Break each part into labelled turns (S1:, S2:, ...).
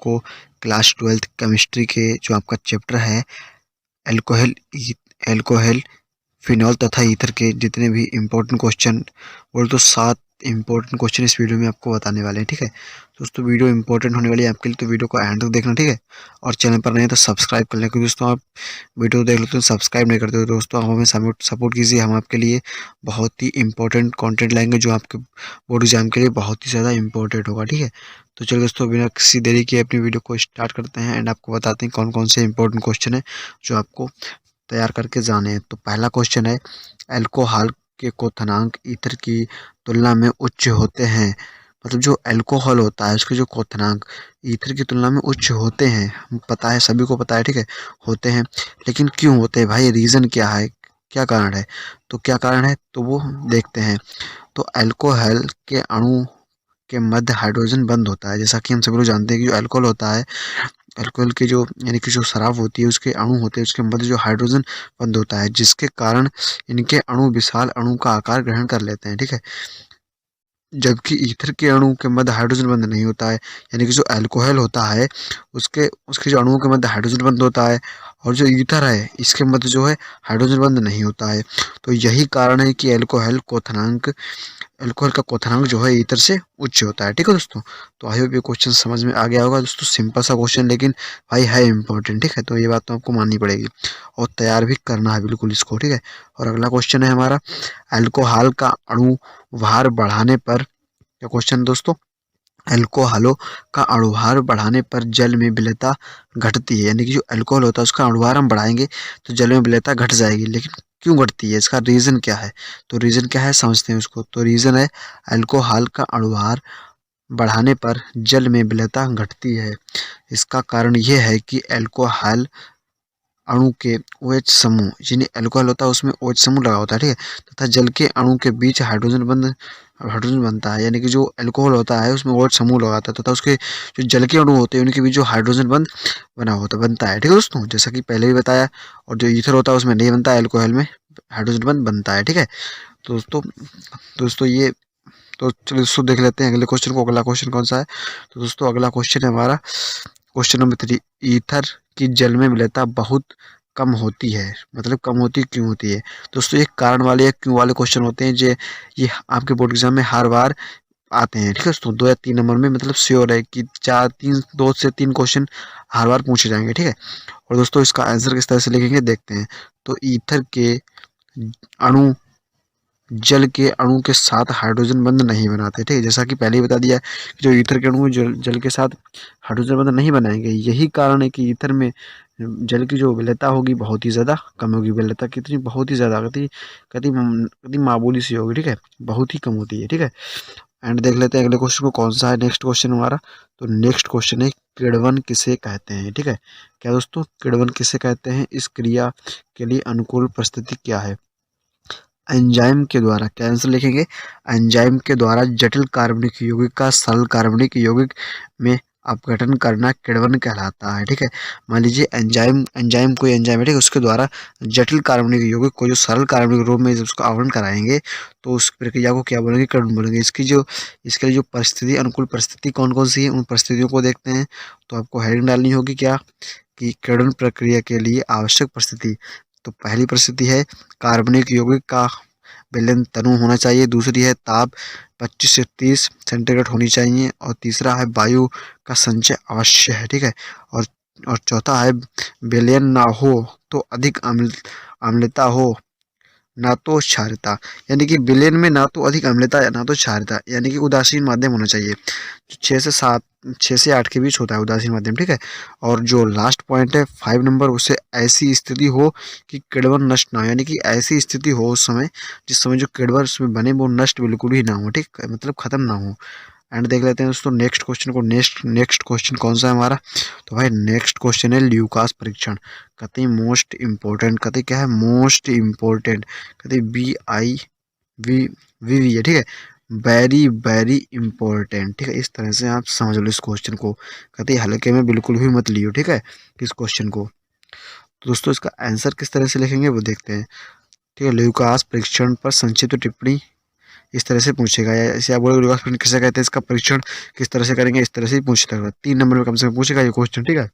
S1: आपको class 12th chemistry के जो आपका चैप्टर है एल्कोहल एल्कोहल फिनॉल तथा ईथर के जितने भी इम्पोर्टेंट क्वेश्चन बोल तो 7 इम्पोर्टेंट क्वेश्चन इस वीडियो में आपको बताने वाले हैं। ठीक है दोस्तों, वीडियो इंपॉर्टेंट होने वाली है आपके लिए, तो वीडियो को एंड तक देखना। ठीक है, और चैनल पर नहीं है तो सब्सक्राइब कर लें, क्योंकि दोस्तों आप वीडियो देख लेते हो सब्सक्राइब नहीं करते हो। दोस्तों आप हमें सपोर्ट कीजिए, हम आपके लिए बहुत ही इंपॉर्टेंट कंटेंट लाएंगे जो आपके बोर्ड एग्जाम के लिए बहुत ही ज़्यादा इंपॉर्टेंट होगा। ठीक है, तो चलिए दोस्तों बिना किसी देरी के अपनी वीडियो को स्टार्ट करते हैं एंड आपको बताते हैं कौन कौन से इंपॉर्टेंट क्वेश्चन है जो आपको तैयार करके जाने हैं। तो पहला क्वेश्चन है, अल्कोहल के क्वथनांक ईथर की तुलना में उच्च होते हैं। मतलब जो अल्कोहल होता है उसके जो क्वथनांक ईथर की तुलना में उच्च होते हैं, पता है सभी को पता है। ठीक है, होते हैं, लेकिन क्यों होते हैं भाई, रीज़न क्या है, क्या कारण है? तो क्या कारण है तो वो देखते हैं। तो अल्कोहल के अणु के मध्य हाइड्रोजन बंद होता है। जैसा कि हम सभी लोग जानते हैं कि जो अल्कोहल होता है, अल्कोहल की जो यानी कि जो शराब होती है उसके अणु होते हैं, उसके मध्य जो हाइड्रोजन बंद होता है, जिसके कारण इनके अणु विशाल अणु का आकार ग्रहण कर लेते हैं। ठीक है, जबकि ईथर के अणु के मध्य हाइड्रोजन बंद नहीं होता है, यानी कि जो अल्कोहल होता है उसके उसके जो अणुओं के मध्य हाइड्रोजन बंद होता है, और जो ईथर है इसके मध्य जो है हाइड्रोजन बंद नहीं होता है। तो यही कारण है कि अल्कोहल का क्वथनांक जो है ईथर से उच्च होता है। ठीक है दोस्तों, तो आई होप ये क्वेश्चन समझ में आ गया होगा दोस्तों। सिंपल सा क्वेश्चन, लेकिन भाई है इंपॉर्टेंट। ठीक है, तो ये बात तो आपको माननी पड़ेगी और तैयार भी करना है बिल्कुल इसको। ठीक है, और अगला क्वेश्चन है हमारा, अल्कोहल का अणु भार बढ़ाने पर, क्या क्वेश्चन दोस्तों, अल्कोहलों का अणुभार बढ़ाने पर जल में विलेयता घटती है। यानी कि जो अल्कोहल होता है उसका अणुभार हम बढ़ाएंगे तो जल में विलेयता घट जाएगी, लेकिन क्यों घटती है, इसका रीज़न क्या है? तो रीज़न क्या है समझते हैं उसको। तो रीज़न है, अल्कोहल का अणुभार बढ़ाने पर जल में विलेयता घटती है। इसका कारण ये है कि अल्कोहल अणु के OH समूह, यानी अल्कोहल होता है उसमें OH समूह लगा होता है। ठीक है, तथा जल के अणु के बीच हाइड्रोजन बनता है। यानी कि जो अल्कोहल होता है उसमें OH समूह लगा होता है तथा उसके जो जल के अणु होते हैं उनके बीच जो हाइड्रोजन बनता है। ठीक है दोस्तों, जैसा कि पहले भी बताया, और जो ईथर होता है उसमें नहीं बनता है, अल्कोहल में हाइड्रोजन बंद बनता है। ठीक है, तो दोस्तों ये, तो चलिए दोस्तों देख लेते हैं अगले क्वेश्चन को। अगला क्वेश्चन कौन सा है? तो दोस्तों अगला क्वेश्चन है हमारा क्वेश्चन नंबर 3, ईथर की जल में विलेयता बहुत कम होती है। मतलब कम होती क्यों होती है दोस्तों? ये कारण वाले या क्यों वाले क्वेश्चन होते हैं, जो ये आपके बोर्ड एग्जाम में हर बार आते हैं। ठीक है दोस्तों, 2 या 3 नंबर में, मतलब श्योर है कि 2 से 3 क्वेश्चन हर बार पूछे जाएंगे। ठीक है, और दोस्तों इसका आंसर किस तरह से लिखेंगे देखते हैं। तो ईथर के अणु जल के अणु के साथ हाइड्रोजन बंध नहीं बनाते। ठीक है, जैसा कि पहले ही बता दिया कि जो ईथर के अणु जल के साथ हाइड्रोजन बंध नहीं बनाएंगे। यही कारण है कि ईथर में जल की जो विलेयता होगी बहुत ही ज़्यादा कम होगी। विलेयता कितनी, बहुत ही ज़्यादा, कति कति कति मामूली सी होगी। ठीक है, बहुत ही कम होती है। ठीक है, एंड देख लेते हैं अगले क्वेश्चन को कौन सा है। नेक्स्ट क्वेश्चन हमारा, तो नेक्स्ट क्वेश्चन है, किण्वन किसे कहते हैं? ठीक है, क्या दोस्तों, किण्वन किसे कहते हैं? इस क्रिया के लिए अनुकूल परिस्थिति क्या है? एंजाइम के द्वारा, क्या आंसर लिखेंगे, एंजाइम के द्वारा जटिल कार्बनिक यौगिक का सरल कार्बनिक यौगिक में अपघटन करना किण्वन कहलाता है। ठीक है, मान लीजिए एंजाइम कोई एंजाइम है, ठीक है, उसके द्वारा जटिल कार्बनिक यौगिक को जो सरल कार्बनिक रूप में जब उसका आवरण कराएंगे तो उस प्रक्रिया को क्या बोलेंगे, किण्वन बोलेंगे। इसके लिए जो परिस्थिति, अनुकूल परिस्थिति कौन कौन सी है, उन परिस्थितियों को देखते हैं। तो आपको हेडिंग डालनी होगी क्या, कि किण्वन प्रक्रिया के लिए आवश्यक परिस्थिति। तो पहली परिस्थिति है, कार्बनिक यौगिक का विलयन तनु होना चाहिए। दूसरी है, ताप 25 से 30 सेंटीग्रेड होनी चाहिए। और तीसरा है, वायु का संचय अवश्य है। ठीक है, और चौथा है, विलयन ना हो तो अधिक अम्लता हो, ना तो क्षारता। यानी कि विलयन में ना तो अधिक अम्लता ना तो क्षारता, यानी कि उदासीन माध्यम होना चाहिए। 6 से 8 के बीच होता है उदासीन माध्यम। ठीक है, और जो लास्ट पॉइंट है 5 नंबर, उसे ऐसी स्थिति हो कि किण्वन नष्ट ना हो। यानी कि ऐसी स्थिति हो उस समय, जिस समय जो किण्वन उसमें बने वो नष्ट बिल्कुल ही ना हो। ठीक, मतलब खत्म ना हो। एंड देख लेते हैं दोस्तों नेक्स्ट क्वेश्चन को। नेक्स्ट क्वेश्चन कौन सा है हमारा? तो भाई नेक्स्ट क्वेश्चन है ल्यूकास परीक्षण। कहते हैं मोस्ट इम्पोर्टेंट, कहते क्या है, मोस्ट इम्पोर्टेंट, कहते BIVV है। ठीक है, वेरी वेरी इंपॉर्टेंट। ठीक है, इस तरह से आप समझ लो इस क्वेश्चन को। कहते हल्के में बिल्कुल भी मत लियो। ठीक है, इस क्वेश्चन को। तो दोस्तों इसका आंसर किस तरह से लिखेंगे वो देखते हैं। ठीक है, ल्यूकास परीक्षण पर संक्षिप्त टिप्पणी, इस तरह से पूछेगा, या ऐसे आप बोलोगे लुकास परीक्षण किसे कहते हैं, इसका परीक्षण किस तरह से करेंगे, इस तरह से ही पूछता है। 3 नंबर में कम से कम पूछेगा ये क्वेश्चन, ठीक है।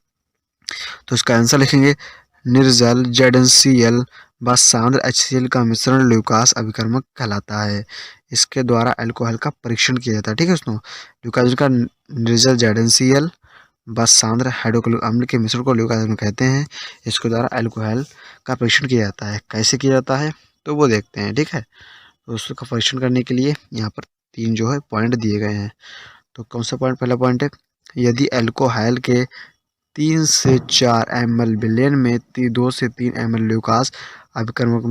S1: तो इसका आंसर लिखेंगे निर्जल ZnCl व सांद्र HCl का मिश्रण ल्यूकास अभिकर्मक कहलाता है। इसके द्वारा अल्कोहल का परीक्षण किया जाता है, ठीक है दोस्तों। ल्यूकास का निर्जल ZnCl व सांद्र हाइड्रोक्लोरिक अम्ल के मिश्रण को ल्यूकास कहते हैं। इसके द्वारा अल्कोहल का परीक्षण किया जाता है। कैसे किया जाता है तो वो देखते हैं, ठीक है। तो उसका परीक्षण करने के लिए यहाँ पर 3 जो है पॉइंट दिए गए हैं। तो कौन सा पॉइंट, पहला पॉइंट है यदि अल्कोहल के 3 से 4 ml विलयन में 2 से 3 ml ल्यूकास अभिकर्मक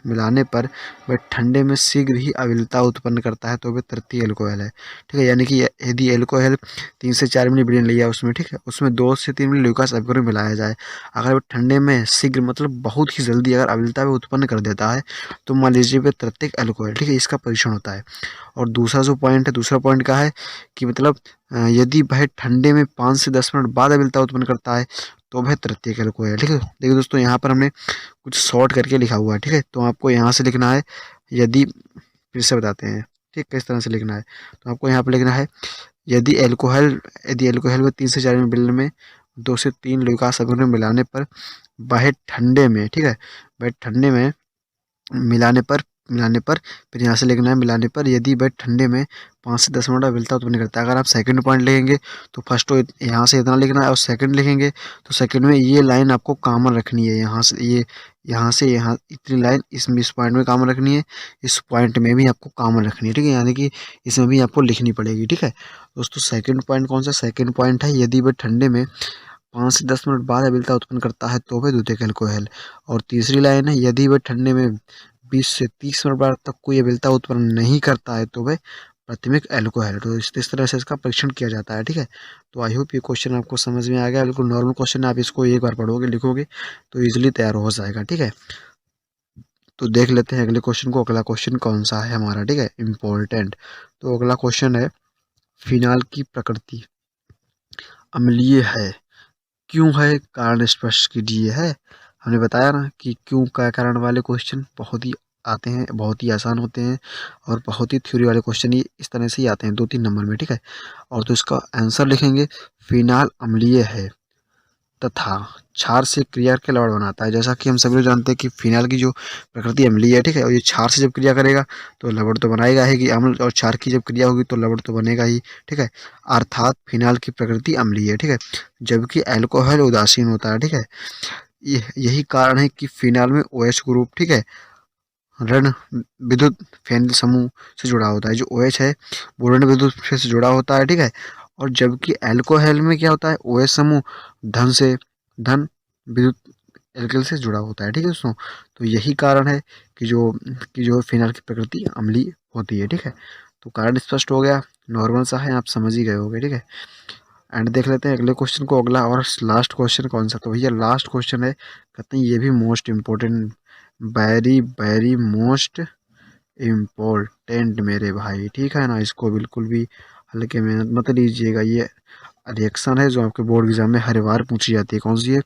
S1: मिलाने पर वह ठंडे में शीघ्र ही अम्लता उत्पन्न करता है तो वह तृतीय एल्कोहल है, ठीक है। यानी कि यदि एल्कोहल 3 से 4 मिली विलयन लिया उसमें, ठीक है, उसमें 2 से 3 मिली ल्यूकास अभिकर्मक मिलाया जाए, अगर वह ठंडे में शीघ्र मतलब बहुत ही जल्दी अगर अम्लता उत्पन्न कर देता है तो मान लीजिए वह तृतीय एल्कोहल, ठीक है। इसका परीक्षण होता है। और दूसरा जो पॉइंट है, दूसरा पॉइंट क्या है कि मतलब यदि वह ठंडे में 5 से 10 मिनट बाद अम्लता उत्पन्न करता है तो वह तृतीय एल्कोहल है, ठीक है। देखिए दोस्तों यहाँ पर हमने कुछ शॉर्ट करके लिखा हुआ है, ठीक है। तो आपको यहाँ से लिखना है, यदि फिर से बताते हैं, ठीक, किस तरह से लिखना है। तो आपको यहाँ पर लिखना है यदि एल्कोहल में 3 से 4 मिली में 2 से 3 ल्यूकास अभिकर्मक मिलाने पर वह ठंडे में, ठीक है, वह ठंडे में मिलाने पर फिर यहाँ से लिखना है मिलाने पर यदि वह ठंडे में 5 से 10 मिनट अम्लता उत्पन्न करता है। अगर आप सेकंड पॉइंट लिखेंगे तो फर्स्ट तो यहाँ से इतना लिखना है, और सेकंड लिखेंगे तो सेकंड में ये लाइन आपको कॉमन रखनी है, यहाँ से यहाँ इतनी लाइन इसमें इस पॉइंट में कॉमन रखनी है, इस पॉइंट में भी आपको कॉमन रखनी है, ठीक है। यानी कि इसमें भी आपको लिखनी पड़ेगी, ठीक है दोस्तों। सेकंड पॉइंट कौन सा, सेकंड पॉइंट है यदि वह ठंडे में 5 से 10 मिनट बाद अम्लता उत्पन्न करता है तो वह द्वितीयक एल्कोहल। और तीसरी लाइन है यदि वह ठंडे में 20 से 30 मिनट बाद तक कोई अम्लता उत्पन्न नहीं करता है तो वह प्राथमिक एल्कोहल। तो इस तरह से इसका परीक्षण किया जाता है, ठीक है। तो आई होप ये क्वेश्चन आपको समझ में आ गया। बिल्कुल नॉर्मल क्वेश्चन है, आप इसको एक बार पढ़ोगे लिखोगे तो ईजिली तैयार हो जाएगा, ठीक है। तो देख लेते हैं अगले क्वेश्चन को। अगला क्वेश्चन कौन सा है हमारा, ठीक है, इम्पोर्टेंट। तो अगला क्वेश्चन है फिनाल की प्रकृति अम्लीय है, क्यों है, कारण स्पष्ट कीजिए। है, हमने बताया ना कि क्यों का कारण वाले क्वेश्चन बहुत ही आते हैं, बहुत ही आसान होते हैं, और बहुत ही थ्योरी वाले क्वेश्चन ये इस तरह से ही आते हैं 2-3 नंबर में, ठीक है। और तो इसका आंसर लिखेंगे फिनाल अम्लीय है तथा क्षार से क्रिया के लवण बनाता है। जैसा कि हम सभी लोग जानते हैं कि फिनाल की जो प्रकृति अम्लीय है, ठीक है, और ये क्षार से जब क्रिया करेगा तो लवण तो बनाएगा ही, कि अम्ल और क्षार की जब क्रिया होगी तो लवण तो बनेगा ही, ठीक है। अर्थात फिनाल की प्रकृति अम्लीय है, ठीक है, जबकि अल्कोहल उदासीन होता है, ठीक है। यही कारण है कि फिनाल में OH ग्रुप, ठीक है, ऋण विद्युत फेनिल समूह से जुड़ा होता है। जो OH है वो ऋण विद्युत से जुड़ा होता है, ठीक है। और जबकि अल्कोहल में क्या होता है, OH समूह धन विद्युत एल्किल से जुड़ा होता है, ठीक है दोस्तों। तो यही कारण है कि जो फिनाल की प्रकृति अम्लीय होती है, ठीक है। तो कारण स्पष्ट हो गया, नॉर्मल सा है, आप समझ ही गए होगे, ठीक है। एंड देख लेते हैं अगले क्वेश्चन को। अगला और लास्ट क्वेश्चन कौन सा, तो भैया लास्ट क्वेश्चन है, कहते हैं ये भी most important, very very most important मेरे भाई, ठीक है ना। इसको बिल्कुल भी हल्के में मत लीजिएगा। ये रिएक्शन है जो आपके बोर्ड एग्जाम में हर बार पूछी जाती है। कौन सी है,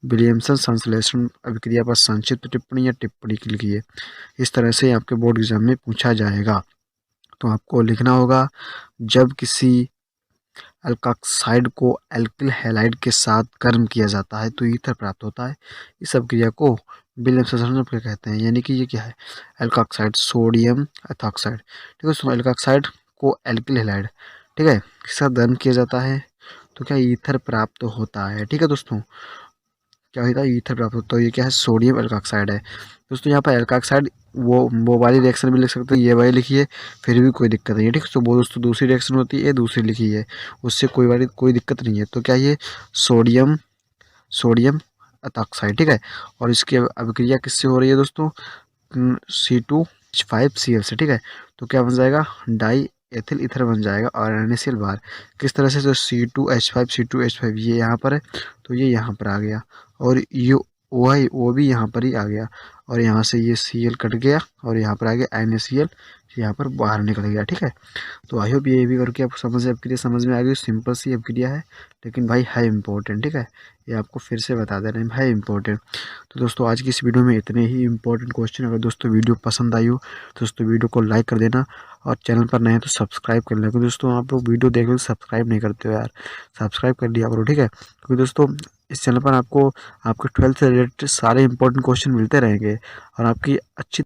S1: विलियमसन संश्लेषण अभिक्रिया पर संक्षिप्त टिप्पणी या टिप्पणी लिखिए। इस तरह से आपके बोर्ड एग्जाम में पूछा जाएगा। तो आपको लिखना होगा, जब किसी अल्कॉक्साइड को एल्किल हैलाइड के साथ गर्म किया जाता है तो ईथर प्राप्त होता है। इस अभिक्रिया को विलियमसन संश्लेषण कहते हैं। यानी कि ये क्या है, एल्कॉक्साइड सोडियम एथॉक्साइड, ठीक है दोस्तों। एल्कॉक्साइड को एल्किल हैलाइड, ठीक है, के साथ गर्म किया जाता है तो क्या ईथर प्राप्त होता है, ठीक है दोस्तों। क्या होता है, ईथर प्राप्त होता है। ये क्या है, सोडियम एल्कॉक्साइड है दोस्तों। यहाँ पर एल्कॉक्साइड वो वाली रिएक्शन भी लिख सकते हैं, ये वाली लिखिए, फिर भी कोई दिक्कत नहीं है, ठीक है। तो वो दोस्तों दूसरी रिएक्शन होती है, दूसरी लिखी है, उससे कोई दिक्कत नहीं है। तो क्या ये सोडियम एथॉक्साइड, ठीक है। और इसकी अभिक्रिया किससे हो रही है दोस्तों, C2H5Cl से, ठीक है। तो क्या बन जाएगा, डाई एथिल ईथर बन जाएगा और NaCl बाहर। किस तरह से, तो C2H5 ये यहाँ पर है तो ये यहाँ पर आ गया, और ये वो भी यहाँ पर ही आ गया, और यहाँ से ये Cl कट गया और यहाँ पर आ गया NaCl, यहाँ पर बाहर निकल गया, ठीक है। तो आई होप ये भी करके आपको समझ में आ गई। सिंपल सी अभिक्रिया है लेकिन भाई है इंपॉर्टेंट, ठीक है। ये आपको फिर से बता दे रहे हैं, है इंपॉर्टेंट। तो दोस्तों आज की इस वीडियो में इतने ही इंपॉर्टेंट क्वेश्चन। अगर दोस्तों वीडियो पसंद आई हो तो दोस्तों वीडियो को लाइक कर देना। और चैनल पर नए हैं तो सब्सक्राइब कर लें, क्योंकि दोस्तों आप लोग वीडियो देख लो सब्सक्राइब नहीं करते हो यार, सब्सक्राइब कर लिया करो, ठीक है। क्योंकि दोस्तों इस चैनल पर आपको आपके 12th से रिलेटेड सारे इंपॉर्टेंट क्वेश्चन मिलते रहेंगे और आपकी अच्छी